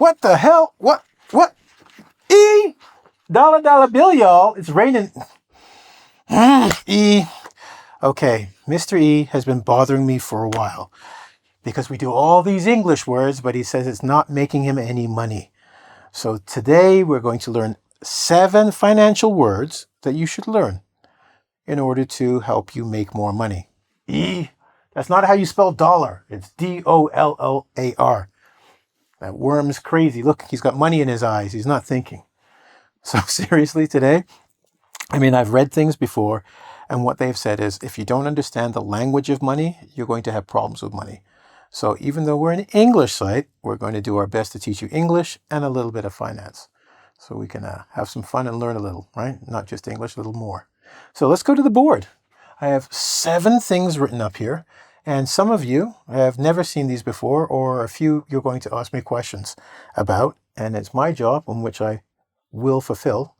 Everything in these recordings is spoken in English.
What the hell? What? E? Dollar bill, y'all. It's raining. E. Okay, Mr. E has been bothering me for a while because we do all these English words, but he says it's not making him any money. So today we're going to learn 7 financial words that you should learn in order to help you make more money. E. That's not how you spell dollar. It's D-O-L-L-A-R. That worm's crazy. Look, he's got money in his eyes. He's not thinking. So seriously today, I've read things before, and what they've said is if you don't understand the language of money, you're going to have problems with money. So even though we're an English site, we're going to do our best to teach you English and a little bit of finance. So we can have some fun and learn a little, right? Not just English, a little more. So let's go to the board. I have 7 things written up here. And some of you have never seen these before, or a few you're going to ask me questions about. And it's my job, in which I will fulfill,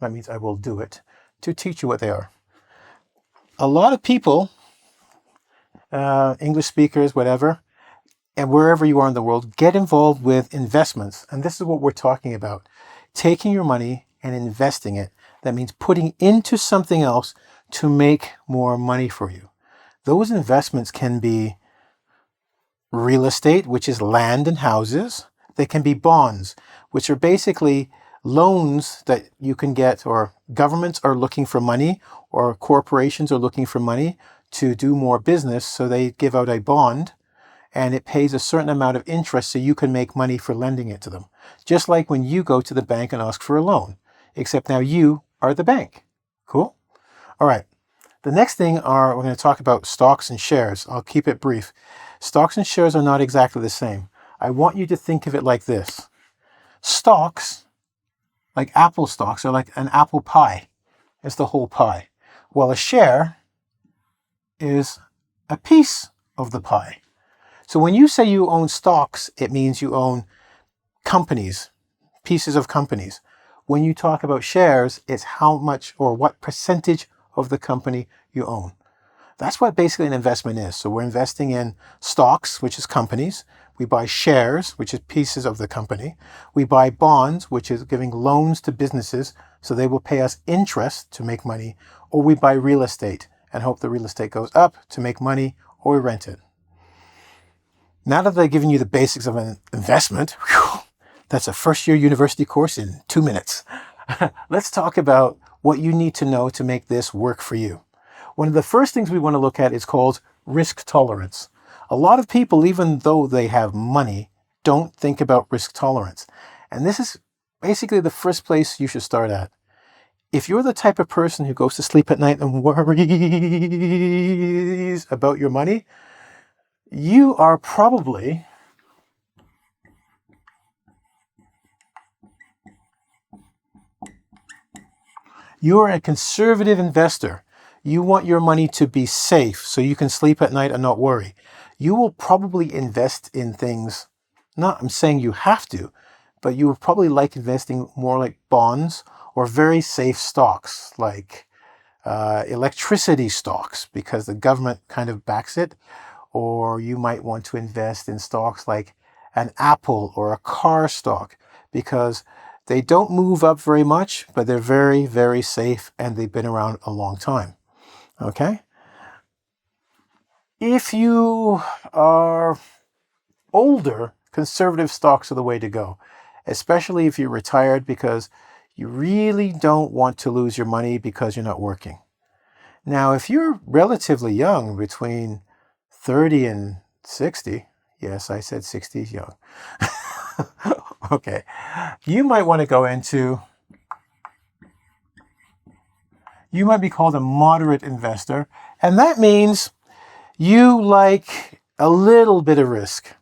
that means I will do it, to teach you what they are. A lot of people, English speakers, whatever, and wherever you are in the world, get involved with investments. And this is what we're talking about. Taking your money and investing it. That means putting into something else to make more money for you. Those investments can be real estate, which is land and houses. They can be bonds, which are basically loans that you can get, or governments are looking for money, or corporations are looking for money to do more business. So they give out a bond and it pays a certain amount of interest so you can make money for lending it to them. Just like when you go to the bank and ask for a loan, except now you are the bank. Cool? All right. The next thing we're going to talk about stocks and shares. I'll keep it brief. Stocks and shares are not exactly the same. I want you to think of it like this. Stocks, like Apple stocks, are like an apple pie. It's the whole pie. While a share is a piece of the pie. So when you say you own stocks, it means you own companies, pieces of companies. When you talk about shares, it's how much or what percentage of the company you own. That's what basically an investment is. So we're investing in stocks, which is companies. We buy shares, which is pieces of the company. We buy bonds, which is giving loans to businesses so they will pay us interest to make money. Or we buy real estate and hope the real estate goes up to make money, or we rent it. Now that I've given you the basics of an investment, that's a first-year university course in 2 minutes. Let's talk about what you need to know to make this work for you. One of the first things we want to look at is called risk tolerance. A lot of people, even though they have money, don't think about risk tolerance. And this is basically the first place you should start at. If you're the type of person who goes to sleep at night and worries about your money, you are probably you're a conservative investor. You want your money to be safe so you can sleep at night and not worry. You will probably invest in things, I'm saying you have to, but you will probably like investing more like bonds or very safe stocks like electricity stocks because the government kind of backs it. Or you might want to invest in stocks like an Apple or a car stock because they don't move up very much, but they're very, very safe and they've been around a long time. Okay? If you are older, conservative stocks are the way to go, especially if you're retired because you really don't want to lose your money because you're not working. Now, if you're relatively young, between 30 and 60, yes, I said 60 is young. Okay, you might want to go into, you might be called a moderate investor, and that means you like a little bit of risk.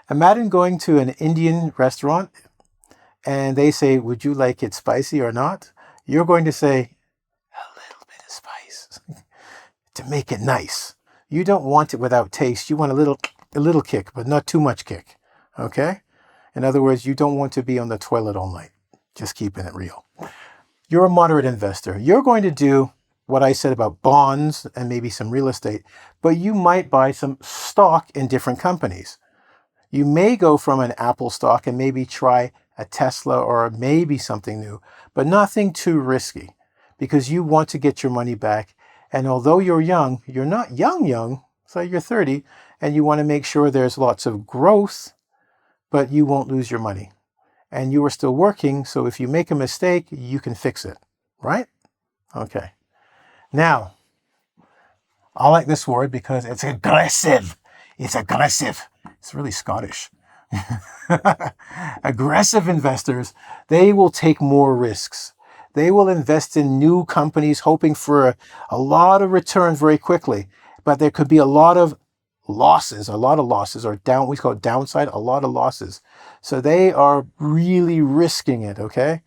Imagine going to an Indian restaurant and they say, would you like it spicy or not? You're going to say, a little bit of spice to make it nice. You don't want it without taste. You want a little kick, but not too much kick. Okay? In other words, you don't want to be on the toilet all night. Just keeping it real. You're a moderate investor. You're going to do what I said about bonds and maybe some real estate, but you might buy some stock in different companies. You may go from an Apple stock and maybe try a Tesla or maybe something new, but nothing too risky because you want to get your money back. And although you're young, you're not young, so you're 30, and you want to make sure there's lots of growth, but you won't lose your money. And you are still working, so if you make a mistake, you can fix it, right? Okay. Now, I like this word because it's aggressive. It's aggressive. It's really Scottish. Aggressive investors, they will take more risks. They will invest in new companies hoping for a lot of return very quickly, but there could be a lot of losses, or down, we call it downside, a lot of losses. So they are really risking it, okay?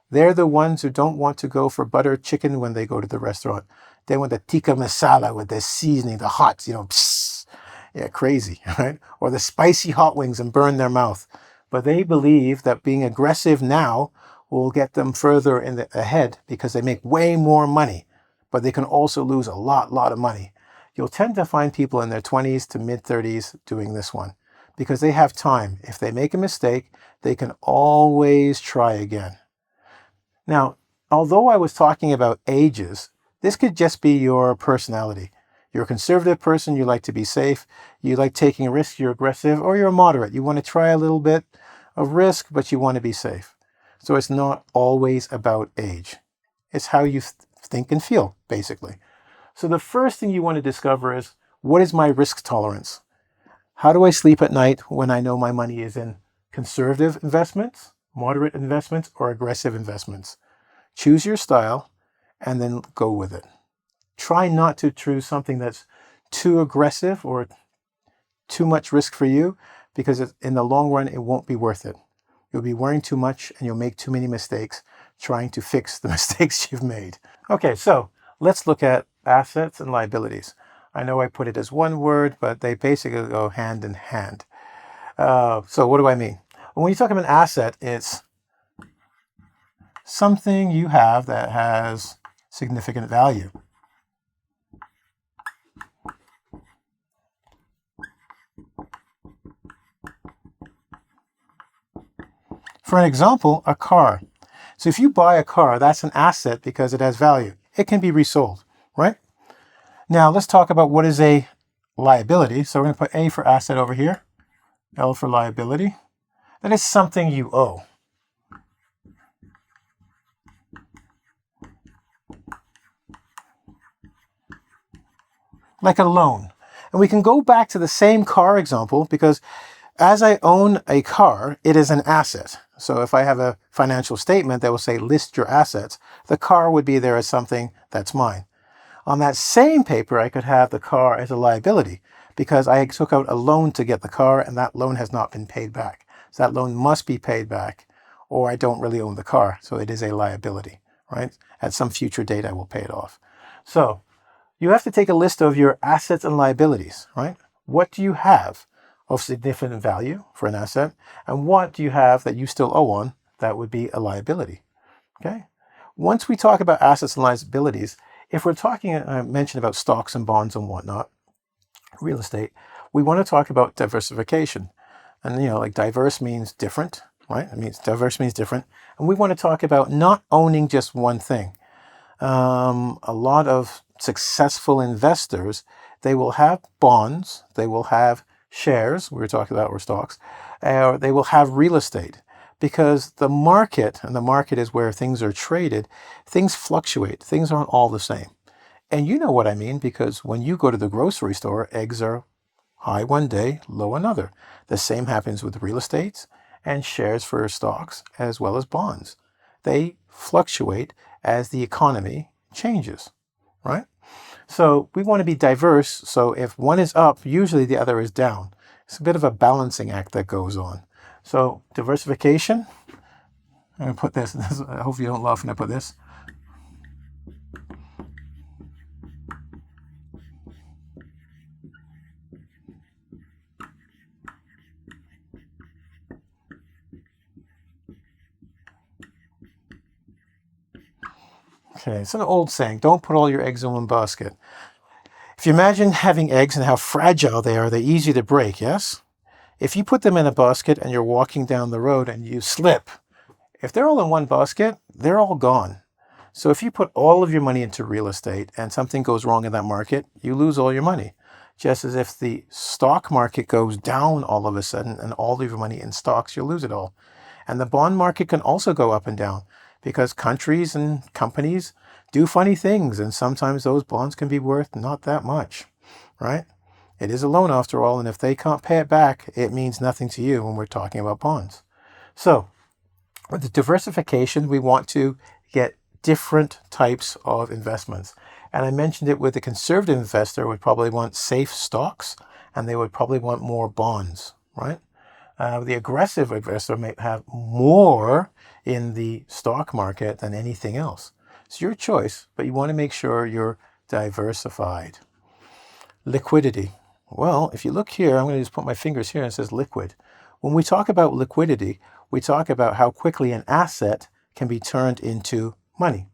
They're the ones who don't want to go for butter chicken when they go to the restaurant. They want the tikka masala with the seasoning, the hot, psst. Yeah, crazy, right? Or the spicy hot wings and burn their mouth. But they believe that being aggressive now will get them further ahead because they make way more money, but they can also lose a lot of money. You'll tend to find people in their 20s to mid-30s doing this one because they have time. If they make a mistake, they can always try again. Now, although I was talking about ages, this could just be your personality. You're a conservative person, you like to be safe, you like taking risks, you're aggressive, or you're moderate. You want to try a little bit of risk, but you want to be safe. So it's not always about age. It's how you think and feel, basically. So the first thing you want to discover is, what is my risk tolerance? How do I sleep at night when I know my money is in conservative investments, moderate investments, or aggressive investments? Choose your style and then go with it. Try not to choose something that's too aggressive or too much risk for you, because in the long run, it won't be worth it. You'll be worrying too much and you'll make too many mistakes trying to fix the mistakes you've made. Okay, so let's look at assets and liabilities. I know I put it as one word, but they basically go hand in hand. So what do I mean? When you talk about an asset, it's something you have that has significant value. For an example, a car. So if you buy a car, that's an asset because it has value. It can be resold, right? Now let's talk about what is a liability. So we're going to put A for asset over here, L for liability. That is something you owe. Like a loan. And we can go back to the same car example because as I own a car, it is an asset. So if I have a financial statement that will say list your assets, the car would be there as something that's mine. On that same paper, I could have the car as a liability because I took out a loan to get the car and that loan has not been paid back. So that loan must be paid back or I don't really own the car. So it is a liability, right? At some future date, I will pay it off. So you have to take a list of your assets and liabilities, right? What do you have of significant value for an asset? And what do you have that you still owe on that would be a liability? Okay. Once we talk about assets and liabilities, if we're talking, I mentioned about stocks and bonds and whatnot, real estate, we want to talk about diversification. And, like diverse means different, right? It means diverse means different. And we want to talk about not owning just one thing. A lot of successful investors, they will have bonds, they will have shares, we were talking about, or stocks, or they will have real estate because the market, and the market is where things are traded, things fluctuate, things aren't all the same. And you know what I mean, because when you go to the grocery store, eggs are high one day, low another. The same happens with real estate and shares for stocks as well as bonds. They fluctuate as the economy changes, right? So we want to be diverse. So if one is up, usually the other is down. It's a bit of a balancing act that goes on. So diversification, I'm going to put this, I hope you don't laugh when I put this. Okay, it's an old saying, don't put all your eggs in one basket. If you imagine having eggs and how fragile they are, they're easy to break, yes? If you put them in a basket and you're walking down the road and you slip, if they're all in one basket, they're all gone. So if you put all of your money into real estate and something goes wrong in that market, you lose all your money. Just as if the stock market goes down all of a sudden and all of your money in stocks, you'll lose it all. And the bond market can also go up and down because countries and companies do funny things, and sometimes those bonds can be worth not that much, right? It is a loan after all, and if they can't pay it back, it means nothing to you when we're talking about bonds. So with the diversification, we want to get different types of investments. And I mentioned it with the conservative investor would probably want safe stocks, and they would probably want more bonds, right? The aggressive investor may have more in the stock market than anything else. It's your choice, but you want to make sure you're diversified. Liquidity. Well, if you look here, I'm going to just put my fingers here and it says liquid. When we talk about liquidity, we talk about how quickly an asset can be turned into money,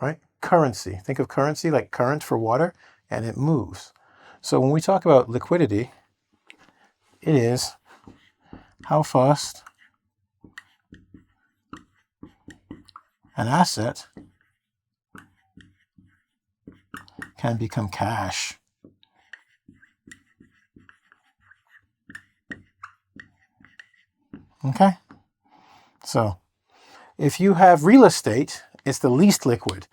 right? Currency. Think of currency like current for water, and it moves. So when we talk about liquidity, it is how fast an asset can become cash. Okay? So if you have real estate, it's the least liquid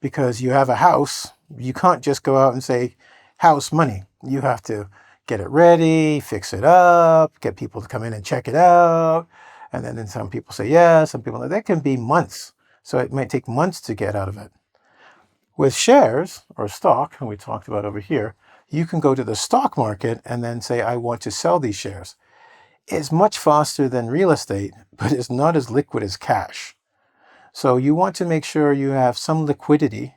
because you have a house. You can't just go out and say, house money. You have to get it ready, fix it up, get people to come in and check it out. And then some people say yes, some people, that can be months. So it might take months to get out of it. With shares or stock, and we talked about over here, you can go to the stock market and then say, I want to sell these shares. It's much faster than real estate, but it's not as liquid as cash. So you want to make sure you have some liquidity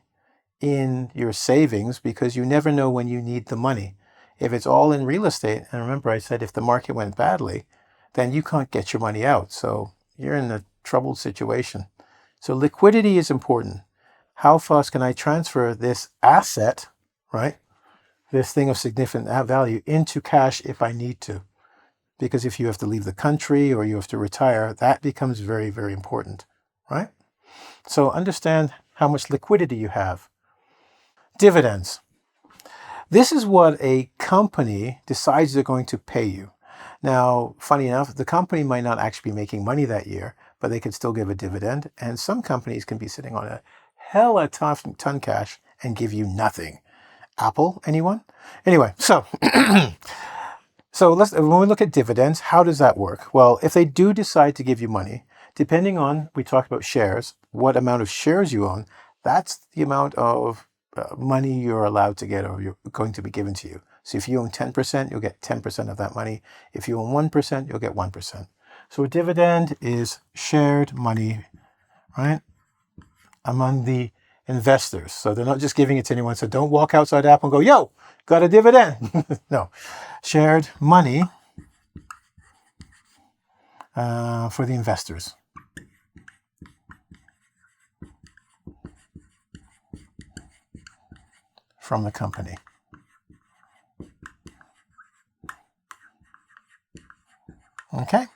in your savings because you never know when you need the money. If it's all in real estate, and remember I said if the market went badly, then you can't get your money out. So you're in a troubled situation. So liquidity is important. How fast can I transfer this asset, right? This thing of significant value into cash if I need to? Because if you have to leave the country or you have to retire, that becomes very, very important, right? So understand how much liquidity you have. Dividends. This is what a company decides they're going to pay you. Now, funny enough, the company might not actually be making money that year, but they could still give a dividend. And some companies can be sitting on a hella ton cash and give you nothing. Apple, anyone? Anyway, so when we look at dividends, how does that work? Well, if they do decide to give you money, depending on, we talked about shares, what amount of shares you own, that's the amount of money you're allowed to get or you're going to be given to you. So if you own 10%, you'll get 10% of that money. If you own 1%, you'll get 1%. So a dividend is shared money, right, among the investors. So they're not just giving it to anyone. So don't walk outside Apple and go, yo, got a dividend. No, shared money for the investors. From the company. Okay.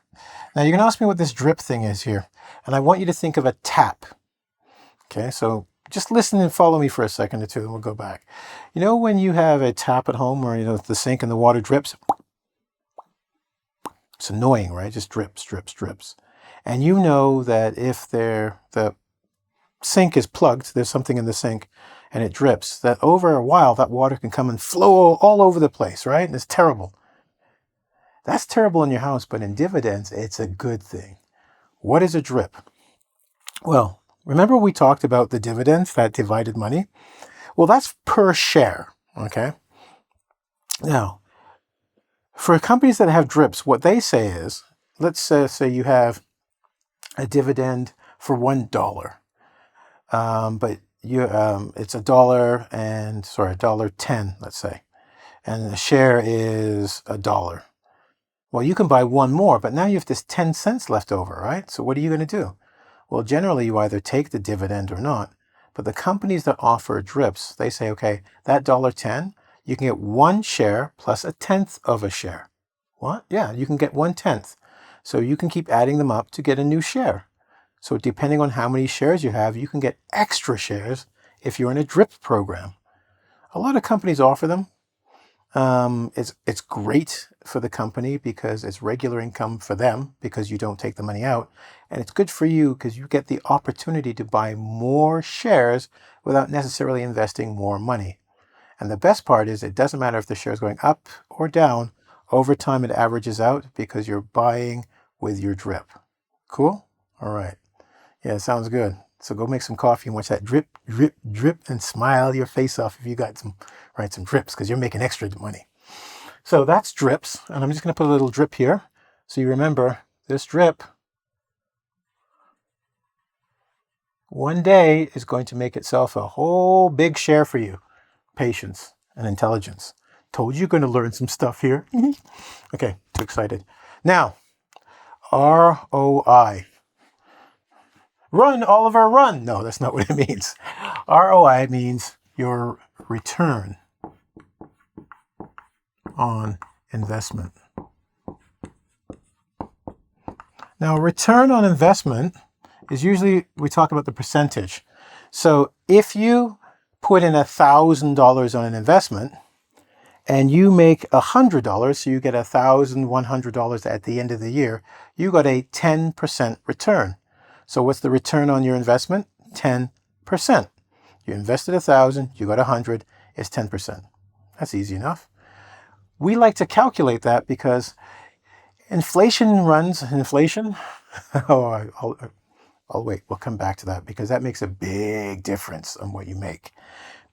Now you're going to ask me what this drip thing is here. And I want you to think of a tap. Okay, so just listen and follow me for a second or two and we'll go back. You know when you have a tap at home where the sink and the water drips? It's annoying, right? Just drips, drips, drips. And you know that if the sink is plugged, there's something in the sink, and it drips, that over a while that water can come and flow all over the place, right? And it's terrible. That's terrible in your house, but in dividends, it's a good thing. What is a drip? Well, remember we talked about the dividends, that divided money? Well, that's per share, okay? Now, for companies that have drips, what they say is, let's say you have a dividend for $1. But it's $1.10, let's say, and the share is $1. Well, you can buy one more, but now you have this 10 cents left over, right? So what are you going to do? Well, generally you either take the dividend or not, but the companies that offer drips, they say, okay, that $1.10, you can get one share plus 1/10 of a share. What? Yeah, you can get 1/10. So you can keep adding them up to get a new share. So depending on how many shares you have, you can get extra shares if you're in a DRIP program. A lot of companies offer them. It's great for the company because it's regular income for them because you don't take the money out. And it's good for you because you get the opportunity to buy more shares without necessarily investing more money. And the best part is it doesn't matter if the share is going up or down. Over time, it averages out because you're buying with your drip. Cool? All right. Yeah, sounds good. So go make some coffee and watch that drip, drip, drip, and smile your face off if you got some drips because you're making extra money. So that's drips. And I'm just going to put a little drip here. So you remember this drip one day is going to make itself a whole big share for you. Patience and intelligence. Told you you're going to learn some stuff here. Okay, too excited. Now, R.O.I. Run, Oliver, run. No, that's not what it means. R.O.I. means your return on investment. Now, return on investment is usually, we talk about the percentage. So if you put in $1,000 on an investment and you make $100, so you get $1,100 at the end of the year, you got a 10% return. So what's the return on your investment? 10%. You invested 1,000, you got 100, it's 10%. That's easy enough. We like to calculate that because inflation. I'll wait, we'll come back to that because that makes a big difference on what you make.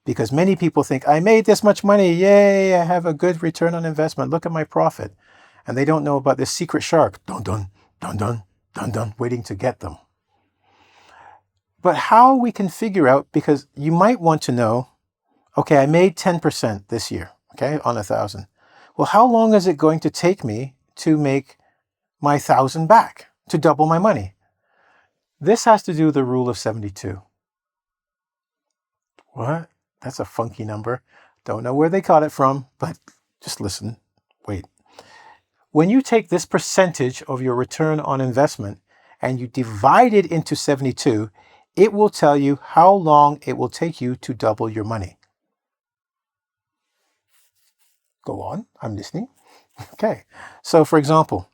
Because many people think, I made this much money, yay, I have a good return on investment, look at my profit. And they don't know about this secret shark, dun dun, dun dun, dun dun, waiting to get them. But how we can figure out, because you might want to know, okay, I made 10% this year, okay, on 1,000. Well, how long is it going to take me to make my 1,000 back, to double my money? This has to do with the rule of 72. What? That's a funky number. Don't know where they got it from, but just listen. Wait. When you take this percentage of your return on investment and you divide it into 72, it will tell you how long it will take you to double your money. Go on, I'm listening. Okay, so for example,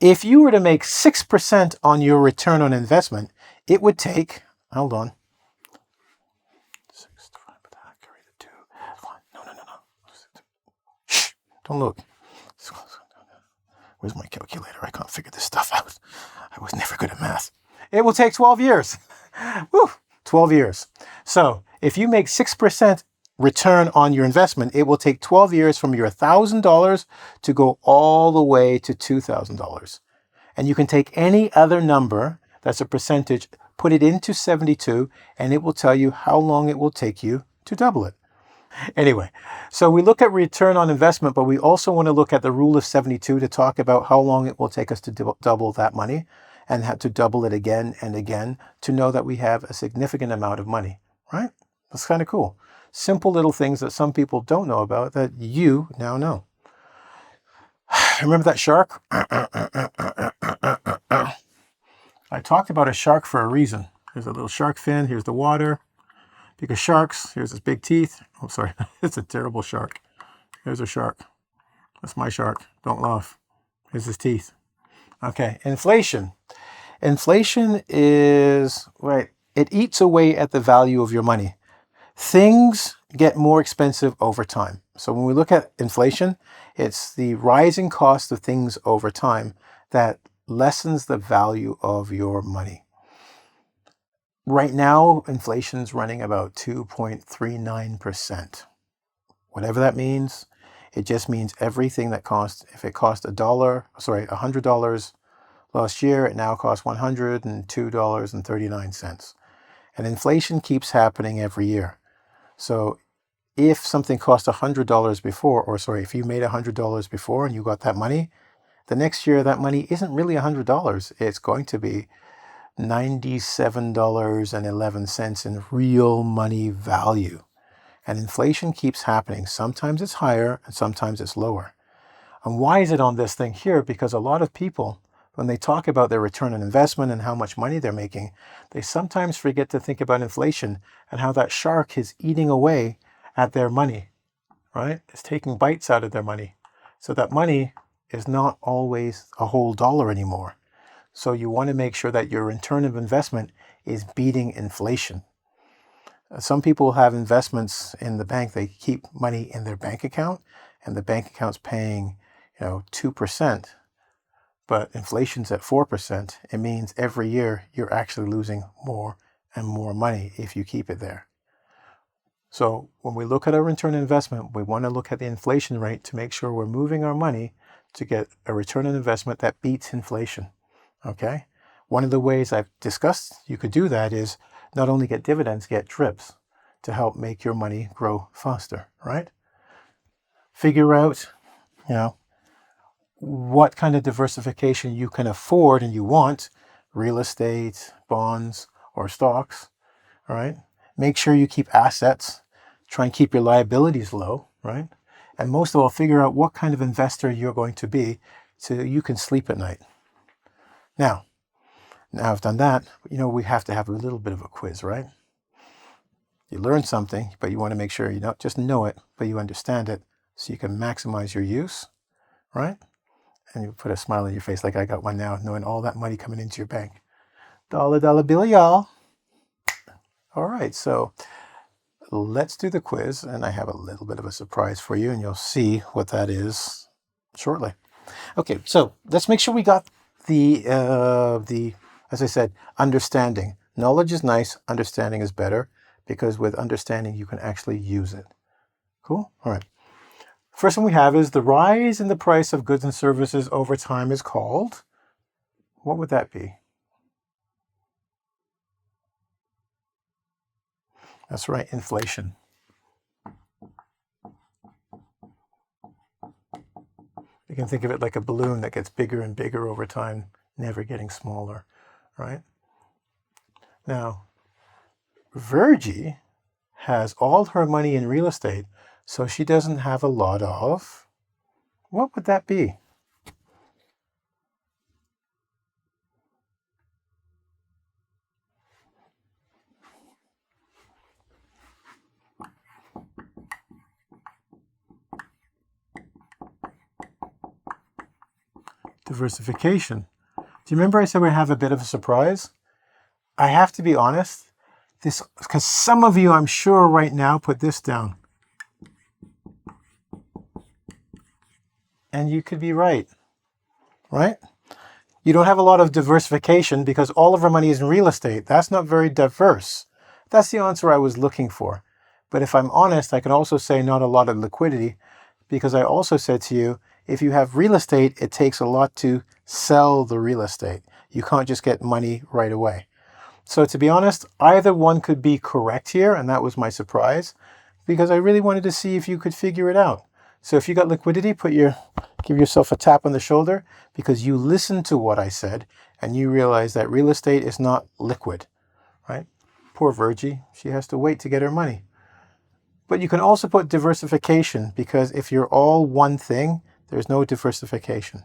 if you were to make 6% on your return on investment, it would take, hold on, 6 divided by that, carry the 2, no. Shh, don't look. Where's my calculator? I can't figure this stuff out. I was never good at math. It will take 12 years. Woo, 12 years. So if you make 6% return on your investment, it will take 12 years from your $1,000 to go all the way to $2,000. And you can take any other number that's a percentage, put it into 72, and it will tell you how long it will take you to double it. Anyway, so we look at return on investment, but we also want to look at the rule of 72 to talk about how long it will take us to double that money and have to double it again and again to know that we have a significant amount of money, right? That's kind of cool. Simple little things that some people don't know about that you now know. Remember that shark? I talked about a shark for a reason. There's a little shark fin. Here's the water. Because sharks, here's his big teeth. Oh, sorry. It's a terrible shark. Here's a shark. That's my shark. Don't laugh. Here's his teeth. Okay, inflation. Inflation is, right, it eats away at the value of your money. Things get more expensive over time. So when we look at inflation, it's the rising cost of things over time that lessens the value of your money. Right now, inflation's running about 2.39%. Whatever that means, it just means everything that costs, if it cost $100 last year, it now costs $102.39. And inflation keeps happening every year. So if something cost $100 before, if you made $100 before and you got that money, the next year that money isn't really $100. It's going to be $97.11 in real money value. And inflation keeps happening. Sometimes it's higher and sometimes it's lower. And why is it on this thing here? Because a lot of people, when they talk about their return on investment and how much money they're making, they sometimes forget to think about inflation and how that shark is eating away at their money, right? It's taking bites out of their money. So that money is not always a whole dollar anymore. So you want to make sure that your return of investment is beating inflation. Some people have investments in the bank. They keep money in their bank account, and the bank account's paying, 2%, but inflation's at 4%. It means every year you're actually losing more and more money if you keep it there. So when we look at our return on investment, we want to look at the inflation rate to make sure we're moving our money to get a return on investment that beats inflation. Okay? One of the ways I've discussed you could do that is not only get dividends, get drips to help make your money grow faster, right? Figure out, what kind of diversification you can afford and you want, real estate, bonds, or stocks, all right? Make sure you keep assets. Try and keep your liabilities low, right? And most of all, figure out what kind of investor you're going to be so you can sleep at night. Now I've done that, we have to have a little bit of a quiz, right? You learn something, but you want to make sure you don't just know it, but you understand it so you can maximize your use, right? And you put a smile on your face like I got one now, knowing all that money coming into your bank. Dollar bill, y'all. All right, so let's do the quiz, and I have a little bit of a surprise for you, and you'll see what that is shortly. Okay, so let's make sure we got the as I said, understanding. Knowledge is nice, understanding is better, because with understanding you can actually use it. Cool? All right. First one we have is the rise in the price of goods and services over time is called, what would that be? That's right, inflation. You can think of it like a balloon that gets bigger and bigger over time, never getting smaller, right? Now, Virgie has all her money in real estate, so she doesn't have a lot of, what would that be? Diversification. Do you remember I said we have a bit of a surprise? I have to be honest, because some of you, I'm sure right now, put this down. And you could be right? You don't have a lot of diversification because all of our money is in real estate. That's not very diverse. That's the answer I was looking for. But if I'm honest, I can also say not a lot of liquidity, because I also said to you, if you have real estate, it takes a lot to sell the real estate. You can't just get money right away. So to be honest, either one could be correct here, and that was my surprise, because I really wanted to see if you could figure it out. So if you got liquidity, give yourself a tap on the shoulder, because you listened to what I said and you realize that real estate is not liquid, right? Poor Virgie, she has to wait to get her money. But you can also put diversification, because if you're all one thing, there's no diversification.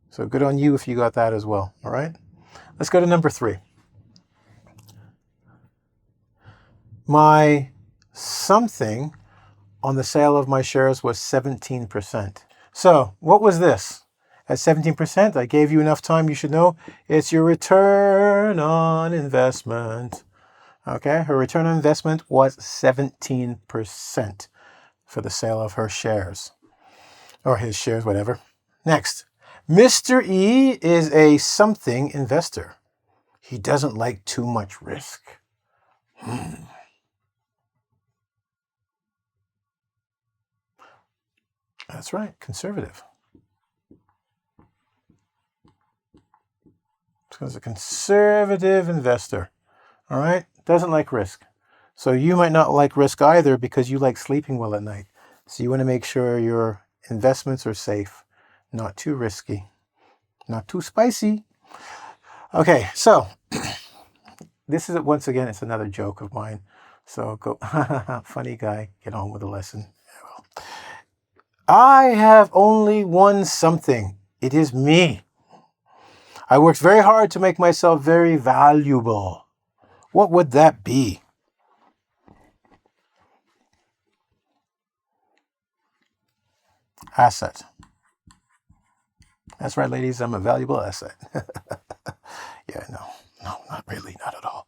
So good on you if you got that as well, all right? Let's go to number 3. My something on the sale of my shares was 17%. So what was this? At 17%, I gave you enough time, you should know, it's your return on investment. Okay, her return on investment was 17% for the sale of her shares. Or his shares, whatever. Next, Mr. E is a something investor. He doesn't like too much risk. That's right, conservative. So it's a conservative investor. All right, doesn't like risk. So you might not like risk either, because you like sleeping well at night. So you want to make sure your investments are safe, not too risky, not too spicy. Okay, so this is, once again, it's another joke of mine. So go, funny guy, get on with the lesson. I have only one something. It is me. I worked very hard to make myself very valuable. What would that be? Asset. That's right, ladies. I'm a valuable asset. Yeah, no, not really, not at all.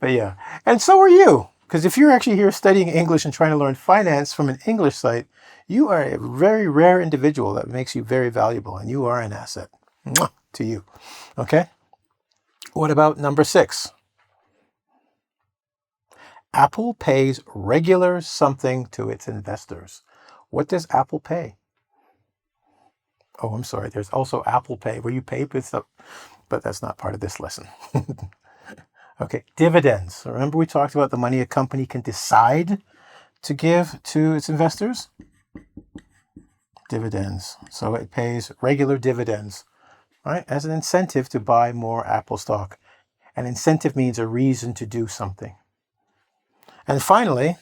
But yeah, and so are you. Because if you're actually here studying English and trying to learn finance from an English site, you are a very rare individual that makes you very valuable, and you are an asset. Mwah, to you. Okay? What about number 6? Apple pays regular something to its investors. What does Apple pay? Oh, I'm sorry. There's also Apple Pay, where you pay with stuff, but that's not part of this lesson. Okay, dividends. Remember we talked about the money a company can decide to give to its investors? Dividends. So it pays regular dividends, right, as an incentive to buy more Apple stock. An incentive means a reason to do something. And finally,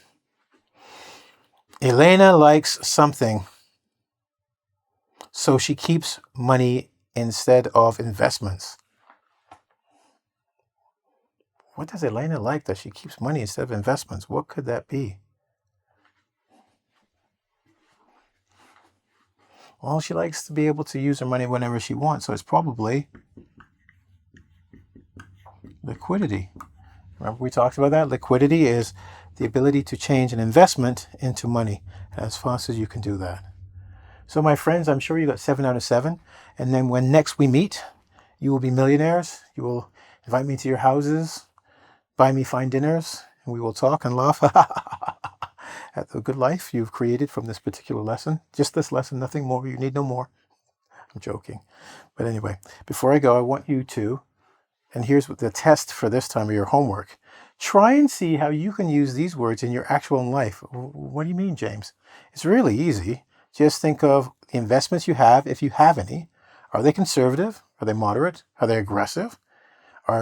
Elena likes something, so she keeps money instead of investments. What does Elena like that she keeps money instead of investments? What could that be? Well, she likes to be able to use her money whenever she wants, so it's probably liquidity. Remember we talked about that? Liquidity is the ability to change an investment into money as fast as you can do that. So my friends, I'm sure you got 7 out of 7. And then when next we meet, you will be millionaires. You will invite me to your houses, buy me fine dinners, and we will talk and laugh at the good life you've created from this particular lesson. Just this lesson, nothing more. You need no more. I'm joking. But anyway, before I go, I want you to, and here's what the test for this time of your homework. Try and see how you can use these words in your actual life. What do you mean, James? It's really easy. Just think of the investments you have, if you have any. Are they conservative? Are they moderate? Are they aggressive?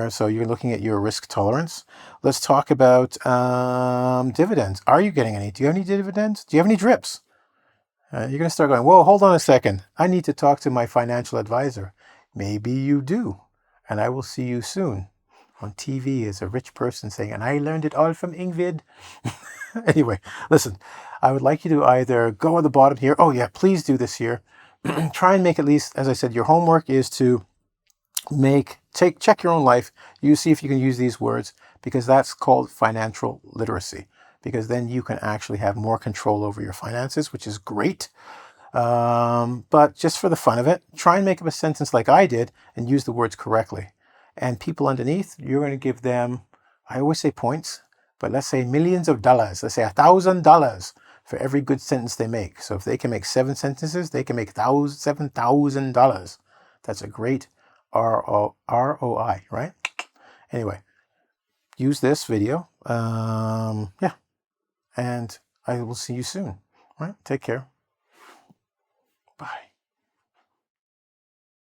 So you're looking at your risk tolerance. Let's talk about dividends. Are you getting any? Do you have any dividends? Do you have any drips? You're going to start going, whoa, hold on a second. I need to talk to my financial advisor. Maybe you do. And I will see you soon on TV as a rich person saying, and I learned it all from engVid. Anyway, listen, I would like you to either go on the bottom here. Oh yeah, please do this here. Try and make at least, as I said, your homework is to check your own life. You see if you can use these words, because that's called financial literacy. Because then you can actually have more control over your finances, which is great. But just for the fun of it, try and make up a sentence like I did and use the words correctly. And people underneath, you're going to give them, I always say points, but let's say millions of dollars. Let's say $1,000 for every good sentence they make. So if they can make 7 sentences, they can make $7,000. That's a great R.O.I, right? Anyway, use this video. Yeah. And I will see you soon. All right? Take care. Bye.